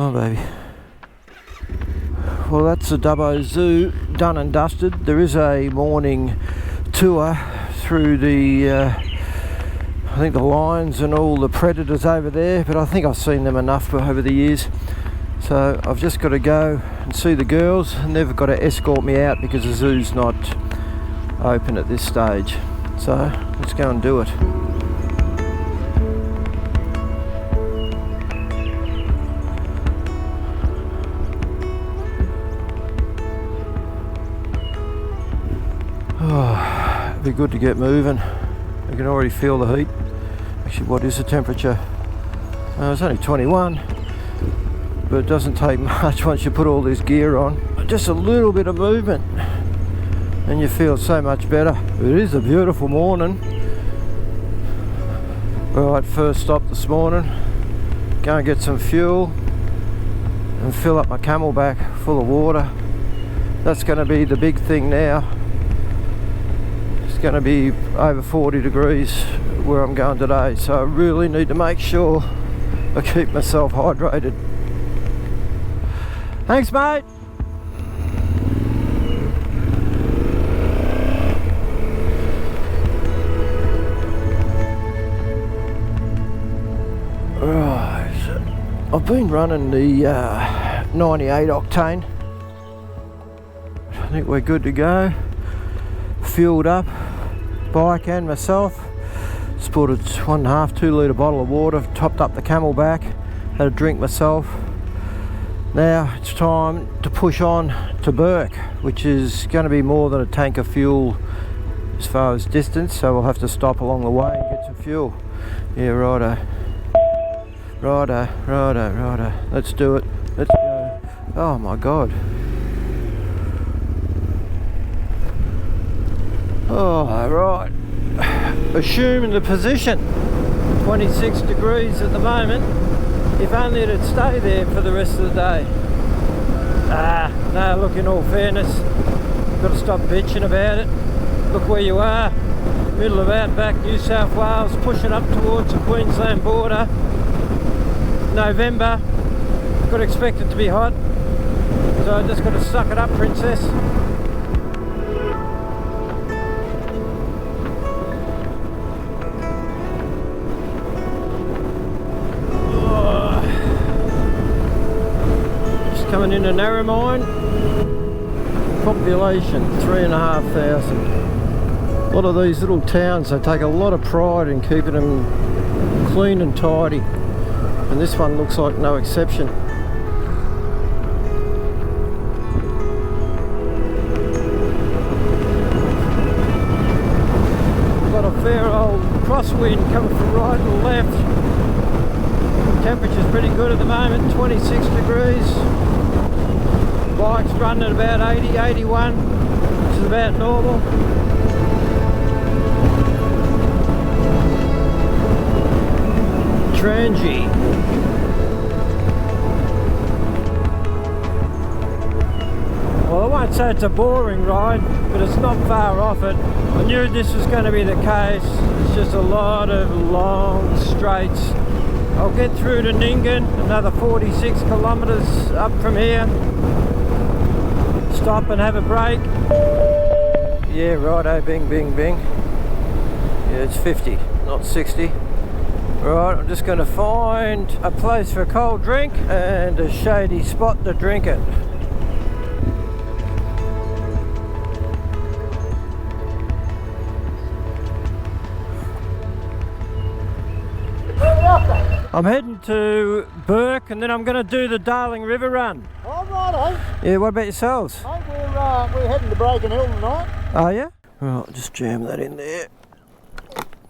Oh baby. Well, that's the Dubbo Zoo done and dusted. There is a morning tour through the I think the lions and all the predators over there, but I think I've seen them enough over the years. So I've just got to go and see the girls, and they've got to escort me out because the zoo's not open at this stage. So let's go and do it. Oh, it'd be good to get moving. I can already feel the heat. Actually, what is the temperature? It's only 21, but it doesn't take much once you put all this gear on. Just a little bit of movement and you feel so much better. It is a beautiful morning. Right, first stop this morning. Go and get some fuel and fill up my camelback full of water. That's going to be the big thing now. Going to be over 40 degrees where I'm going today, so I really need to make sure I keep myself hydrated. Thanks, mate. Right, I've been running the 98 octane. I think we're good to go. Fueled up, bike and myself. Just bought a 1.5 2 litre bottle of water, topped up the camelback, had a drink myself. Now it's time to push on to Burke, which is going to be more than a tank of fuel as far as distance, so we'll have to stop along the way and get some fuel. Yeah, righto. Let's do it. Let's go. Oh my god. Oh, right. Assuming the position, 26 degrees at the moment. If only it'd stay there for the rest of the day. No, look, in all fairness, got to stop bitching about it. Look where you are, middle of outback New South Wales, pushing up towards the Queensland border. November, got to expect it to be hot. So I just got to suck it up, princess. Coming into Narromine, population 3,500. A lot of these little towns, they take a lot of pride in keeping them clean and tidy, and this one looks like no exception. We've got a fair old crosswind coming from right and left. Temperature's pretty good at the moment, 26 degrees. Bike's running at about 80, 81, which is about normal. Trangy. Well, I won't say it's a boring ride, but it's not far off it. I knew this was going to be the case. It's just a lot of long straights. I'll get through to Nyngan, another 46 kilometres up from here. Stop and have a break. Yeah, righto, bing, bing, bing. Yeah, it's 50, not 60. Right, I'm just going to find a place for a cold drink and a shady spot to drink it. I'm heading to Burke and then I'm going to do the Darling River run. Oh, righto. Yeah, what about yourselves? Mate, we're heading to Broken Hill tonight. Are you? Right, just jam that in there.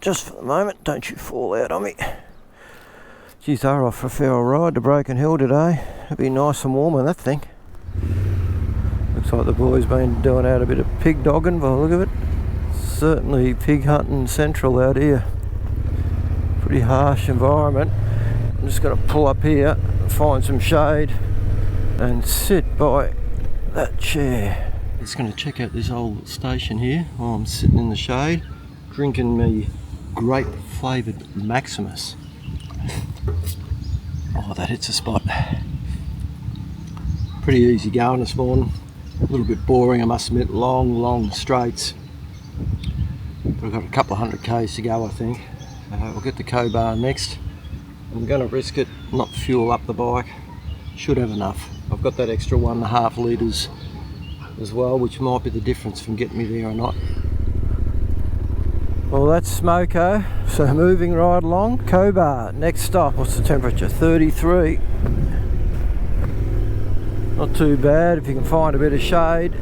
Just for the moment, don't you fall out on me. Geez, they're off for a fair old ride to Broken Hill today. It'll be nice and warm on that thing. Looks like the boys been doing out a bit of pig dogging by the look of it. Certainly pig hunting central out here. Pretty harsh environment. I'm just going to pull up here, find some shade and sit by that chair. Just going to check out this old station here while I'm sitting in the shade drinking me grape flavoured Maximus. Oh, that hits a spot. Pretty easy going this morning. A little bit boring, I must admit. Long straights. We've got a couple of 100 k's to go, I think. We'll get to Cobar next. I'm going to risk it, not fuel up the bike. Should have enough. I've got that extra 1.5 litres as well, which might be the difference from getting me there or not. Well, that's Smoko. So moving right along. Cobar, next stop. What's the temperature? 33. Not too bad if you can find a bit of shade.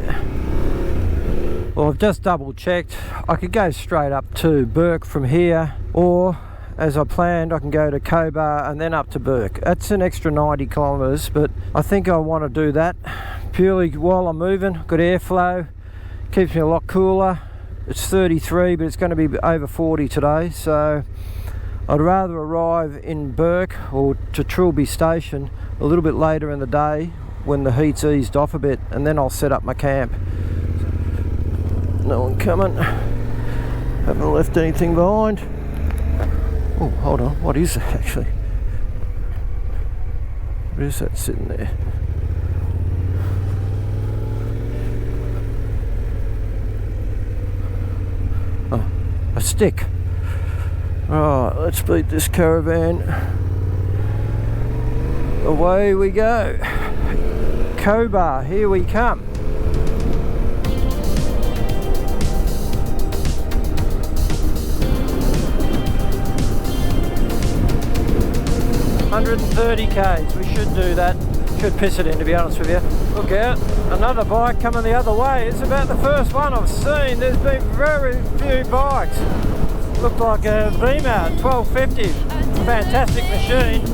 Well, I've just double checked. I could go straight up to Burke from here, or as I planned, I can go to Cobar and then up to Burke. That's an extra 90 kilometres, but I think I want to do that purely while I'm moving. Good airflow, keeps me a lot cooler. It's 33, but it's going to be over 40 today, so I'd rather arrive in Burke or to Trilby Station a little bit later in the day when the heat's eased off a bit, and then I'll set up my camp. No one coming. Haven't left anything behind. Oh, hold on. What is that actually? What is that sitting there? Oh, a stick. Right, let's beat this caravan. Away we go. Cobar, here we come. $130 we should do that. Should piss it in, to be honest with you. Look out, another bike coming the other way. It's about the first one I've seen. There's been very few bikes. Looked like a Beamer 1250. Fantastic machine.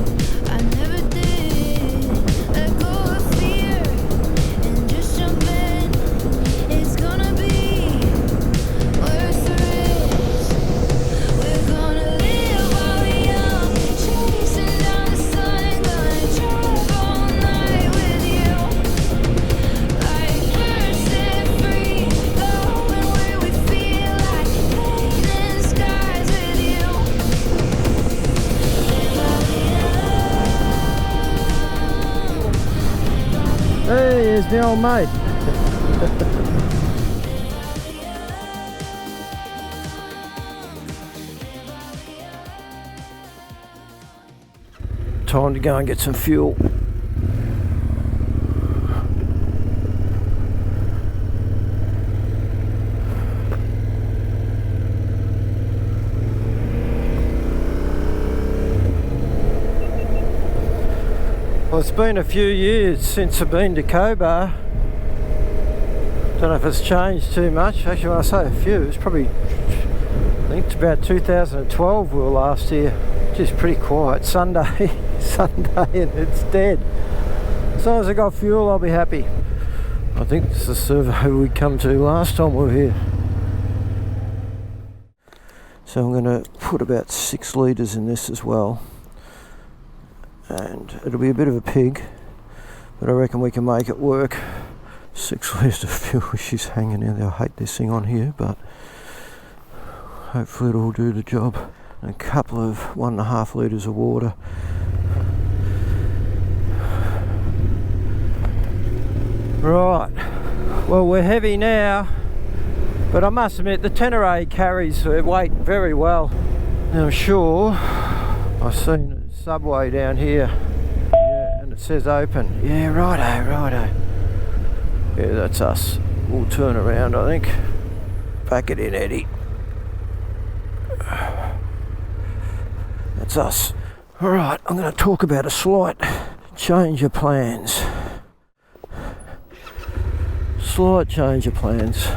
Hey, here's the old mate. Time to go and get some fuel. Well, it's been a few years since I've been to Cobar. Don't know if it's changed too much. Actually, when I say a few, it's probably, I think it's about 2012 we were last here. Just pretty quiet. Sunday and it's dead. As long as I got fuel, I'll be happy. I think this is the survey we come to last time we were here. So I'm going to put about 6 litres in this as well. And it'll be a bit of a pig, but I reckon we can make it work. 6 litres of fuel, she's hanging in there. I hate this thing on here, but hopefully it'll do the job. And a couple of 1.5 litres of water. Right, well, we're heavy now, but I must admit the Tenere carries her weight very well. Now I'm sure I've seen a subway down here, yeah, and it says open. Yeah, righto. Yeah, that's us. We'll turn around, I think. Back it in, Eddie. That's us. Alright, I'm going to talk about a slight change of plans. Slight change of plans.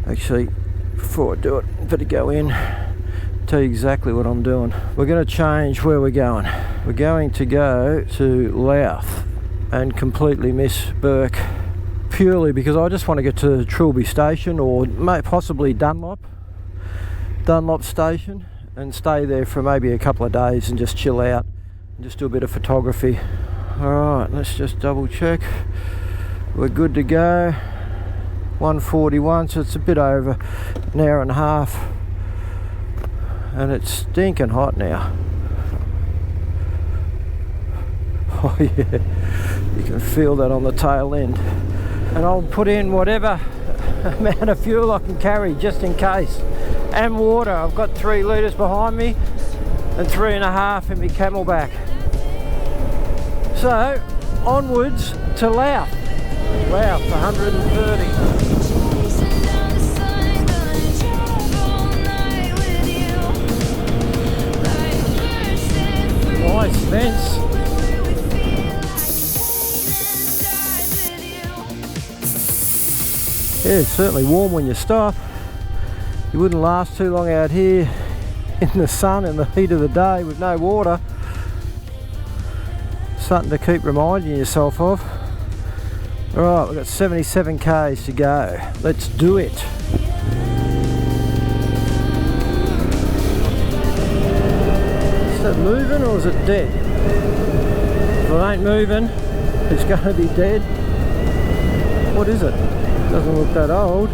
Actually, before I do it, better go in, tell you exactly what I'm doing. We're going to change where we're going. We're going to go to Louth and completely miss Burke, purely because I just want to get to Trilby Station, or possibly Dunlop Station, and stay there for maybe a couple of days and just chill out and just do a bit of photography. Alright, let's just double check. We're good to go. 1:41, so it's a bit over an hour and a half, and it's stinking hot now. Oh You can feel that on the tail end. And I'll put in whatever amount of fuel I can carry just in case. And water. I've got 3 litres behind me and 3.5 in my Camelback. So onwards to Louth. Louth 130. Nice fence. Yeah, it's certainly warm when you stop. You wouldn't last too long out here in the sun and the heat of the day with no water. Something to keep reminding yourself of. Alright, we've got 77 k's to go. Let's do it. Is that moving or is it dead? If it ain't moving, it's going to be dead. What is it? Doesn't look that old.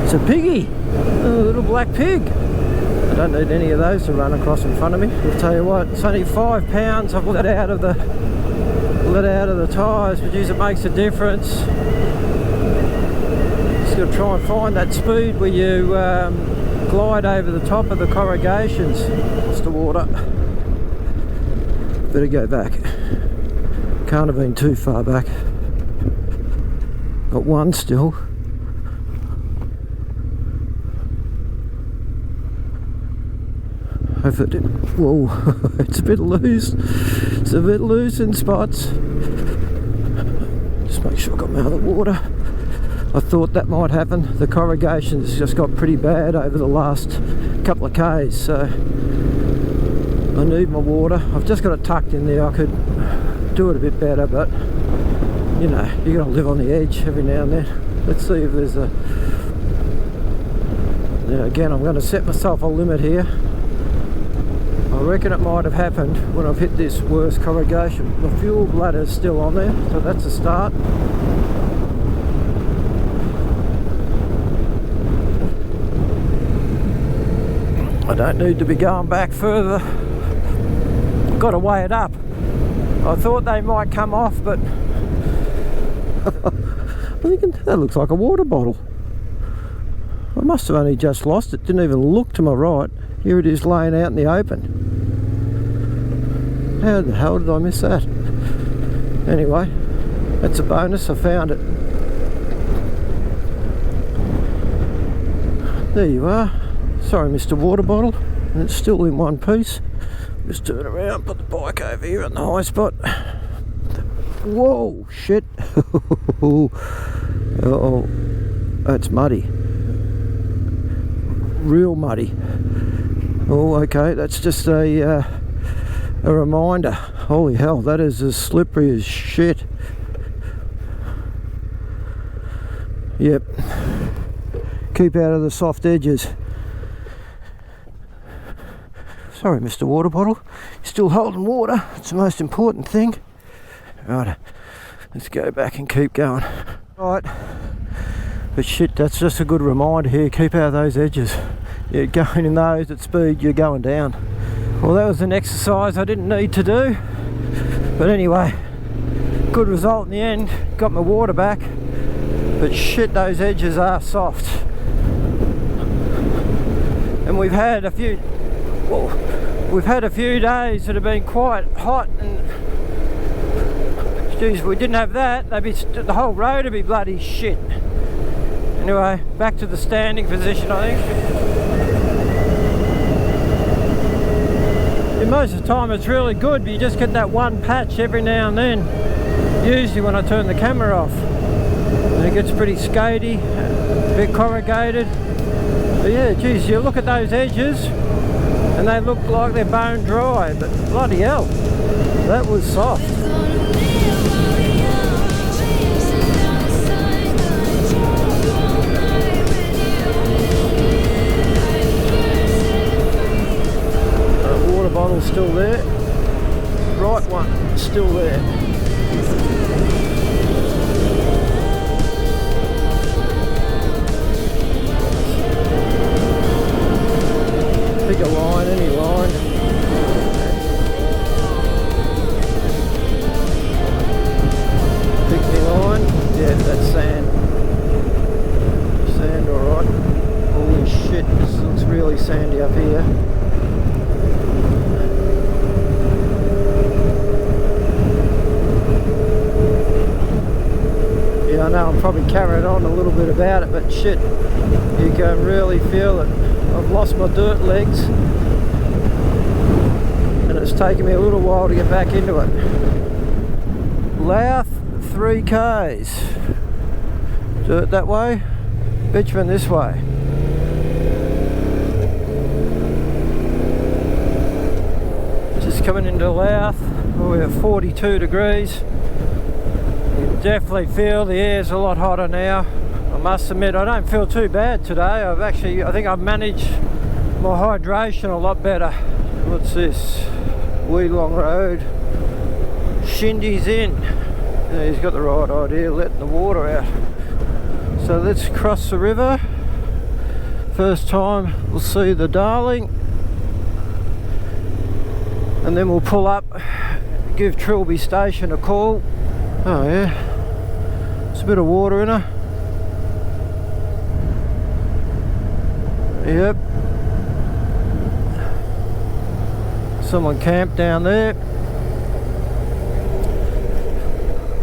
It's a piggy, a little black pig. I don't need any of those to run across in front of me. I'll tell you what, it's only 5 pounds I've let out of the tyres, but geez, it makes a difference. Just got to try and find that speed where you glide over the top of the corrugations. It's the water. Better go back. Can't have been too far back. Got one still. If it, whoa, it's a bit loose. It's a bit loose in spots. Just make sure I got my other water. I thought that might happen. The corrugations just got pretty bad over the last couple of k's, so I need my water. I've just got it tucked in there. I could do it a bit better, but you know, you got to live on the edge every now and then. Let's see if there's a. Now again, I'm going to set myself a limit here. I reckon it might have happened when I've hit this worst corrugation. The fuel bladder's still on there, so that's a start. I don't need to be going back further. Got to weigh it up. I thought they might come off, but I'm thinking that looks like a water bottle. I must have only just lost it. Didn't even look to my right. Here it is laying out in the open. How the hell did I miss that? Anyway, that's a bonus. I found it. There you are. Sorry, Mr. Water Bottle. And it's still in one piece. Just turn around, put the bike over here in the high spot. Whoa, shit. Oh, that's muddy. Real muddy. Oh, okay, that's just a reminder. Holy hell, that is as slippery as shit. Yep. Keep out of the soft edges. Sorry, Mr. Water Bottle. You're still holding water. It's the most important thing. Right, let's go back and keep going. Right. But shit, that's just a good reminder here. Keep out of those edges. You're going in those at speed, you're going down. Well, that was an exercise I didn't need to do. But anyway, good result in the end. Got my water back. But shit, those edges are soft. And we've had a few days that have been quite hot, and geez, if we didn't have that, the whole road would be bloody shit. Anyway, back to the standing position, I think. And most of the time it's really good, but you just get that one patch every now and then, usually when I turn the camera off. And it gets pretty skatey, a bit corrugated. But yeah, geez, you look at those edges and they look like they're bone dry, but bloody hell, that was soft. Water bottle's still there, right one still there. Pick a line, any line. I know I'm probably carrying on a little bit about it, but shit, you can really feel it. I've lost my dirt legs, and it's taken me a little while to get back into it. Louth 3 k's. Dirt that way, bitumen this way. Just coming into Louth, we're at 42 degrees. You can definitely feel the air's a lot hotter now. I must admit, I don't feel too bad today. I think I've managed my hydration a lot better. What's this? Wee Long Road. Shindy's in. Yeah, he's got the right idea, letting the water out. So let's cross the river. First time we'll see the Darling. And then we'll pull up, give Trilby Station a call. Oh yeah, there's a bit of water in her. Yep. Someone camped down there.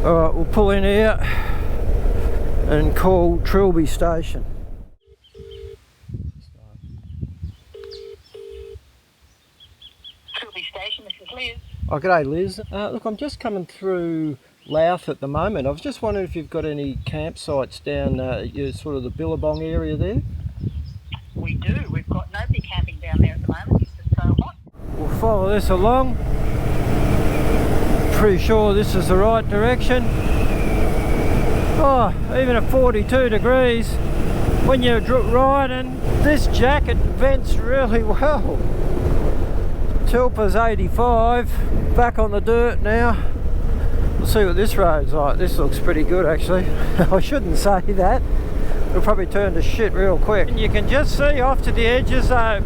Alright, we'll pull in here and call Trilby Station. Trilby Station, this is Liz. Oh, g'day Liz. Look, I'm just coming through Louth at the moment. I was just wondering if you've got any campsites down sort of the Billabong area there? We do. We've got nobody camping down there at the moment. It's just so hot. We'll follow this along. Pretty sure this is the right direction. Oh, even at 42 degrees, when you're riding, this jacket vents really well. Tilpa's 85, back on the dirt now. We'll see what this road's like. This looks pretty good actually. I shouldn't say that. It'll probably turn to shit real quick. And you can just see off to the edges though,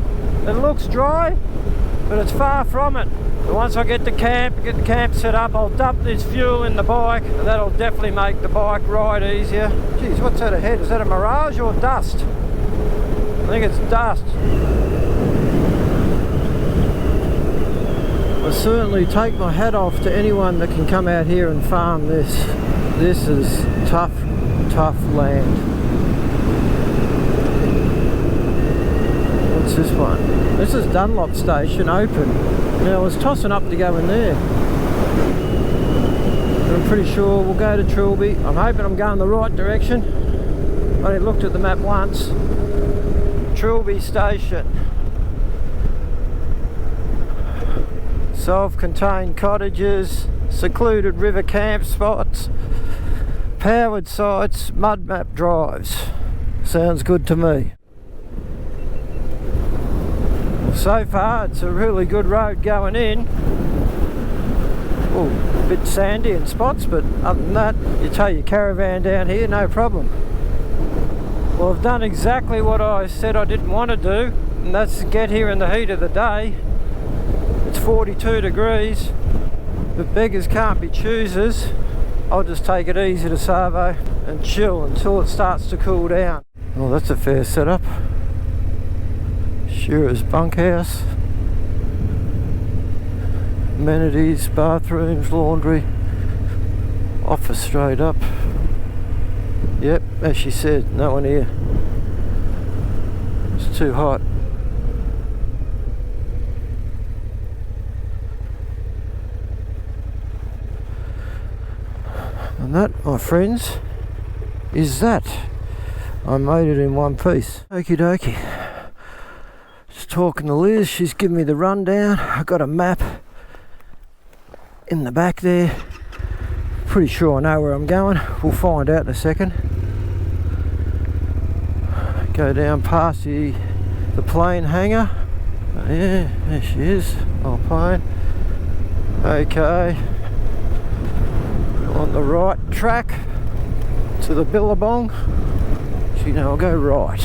it looks dry, but it's far from it. But once I get the camp set up, I'll dump this fuel in the bike, and that'll definitely make the bike ride easier. Geez, what's that ahead? Is that a mirage or dust? I think it's dust. I certainly take my hat off to anyone that can come out here and farm this. This is tough, tough land. What's this one? This is Dunlop Station, open. Now I was tossing up to go in there. I'm pretty sure we'll go to Trilby. I'm hoping I'm going the right direction. I only looked at the map once. Trilby Station. Self-contained cottages, secluded river camp spots, powered sites, mud map drives. Sounds good to me. So far it's a really good road going in. Oh, a bit sandy in spots, but other than that, you tow your caravan down here, no problem. Well, I've done exactly what I said I didn't want to do, and that's get here in the heat of the day. It's 42 degrees, but beggars can't be choosers. I'll just take it easy to Savo and chill until it starts to cool down. Well, that's a fair setup. Shearer's bunkhouse, amenities, bathrooms, laundry, office straight up. Yep, as she said, no one here. It's too hot. And that, my friends, is that. I made it in one piece. Okie dokie. Just talking to Liz, she's giving me the rundown. I've got a map in the back there. Pretty sure I know where I'm going. We'll find out in a second. Go down past the plane hangar. Yeah, there she is. Our plane. Okay. On the right track to the Billabong. So, I'll go right.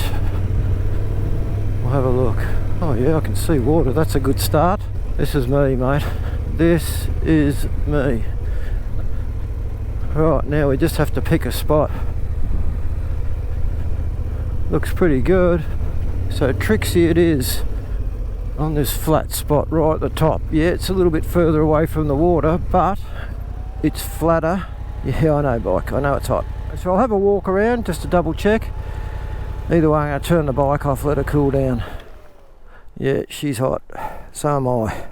We'll have a look. Oh yeah, I can see water. That's a good start. This is me, mate. This is me. Right, now we just have to pick a spot. Looks pretty good. So Trixie it is on this flat spot right at the top. Yeah, it's a little bit further away from the water, but it's flatter Yeah, I know, bike. I know it's hot. So I'll have a walk around just to double check. Either way, I'm going to turn the bike off, let it cool down. Yeah, she's hot. So am I.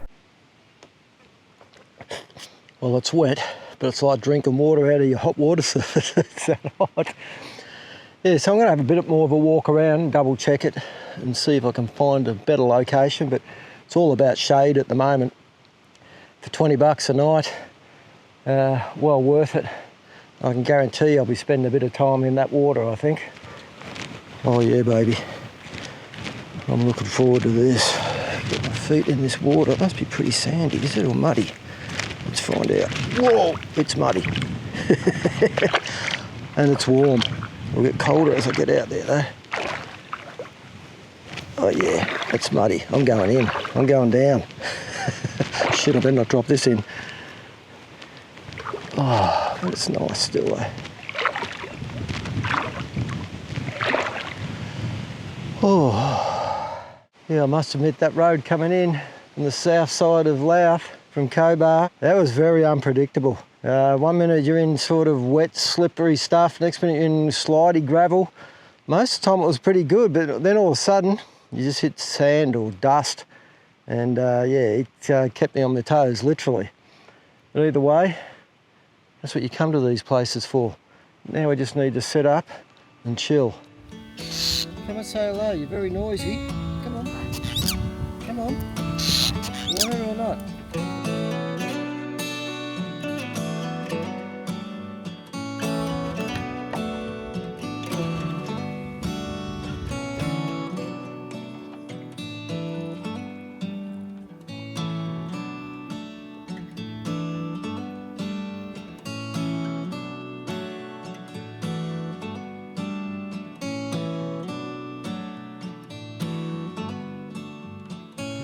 Well, it's wet, but it's like drinking water out of your hot water service. It's that hot. Yeah, so I'm going to have a bit more of a walk around, double check it, and see if I can find a better location. But it's all about shade at the moment. For 20 bucks a night, well worth it. I can guarantee I'll be spending a bit of time in that water, I think. Oh yeah, baby. I'm looking forward to this. Get my feet in this water. It must be pretty sandy, is it, or muddy? Let's find out. Whoa, it's muddy. And it's warm. It'll get colder as I get out there though. Oh yeah, it's muddy. I'm going in. I'm going down. Shit, I better not drop this in. Oh, but it's nice still though. Oh, yeah, I must admit that road coming in from the south side of Louth from Cobar, that was very unpredictable. 1 minute you're in sort of wet, slippery stuff, next minute you're in slidey gravel. Most of the time it was pretty good, but then all of a sudden you just hit sand or dust, and yeah, it kept me on my toes, literally. But either way, that's what you come to these places for. Now we just need to set up and chill. Come and say hello, you're very noisy. Come on. Come on. You want it or not?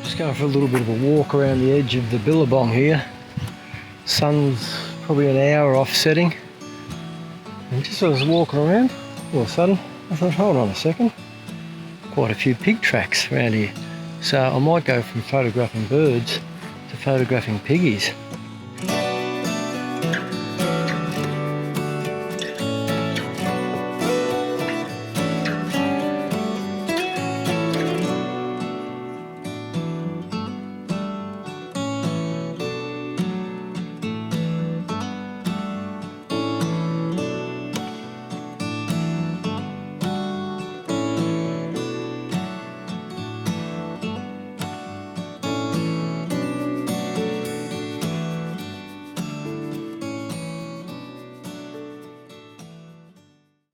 Just going for a little bit of a walk around the edge of the billabong here. Sun's probably an hour off setting. And just as I was walking around, all of a sudden, I thought, hold on a second. Quite a few pig tracks around here. So I might go from photographing birds to photographing piggies.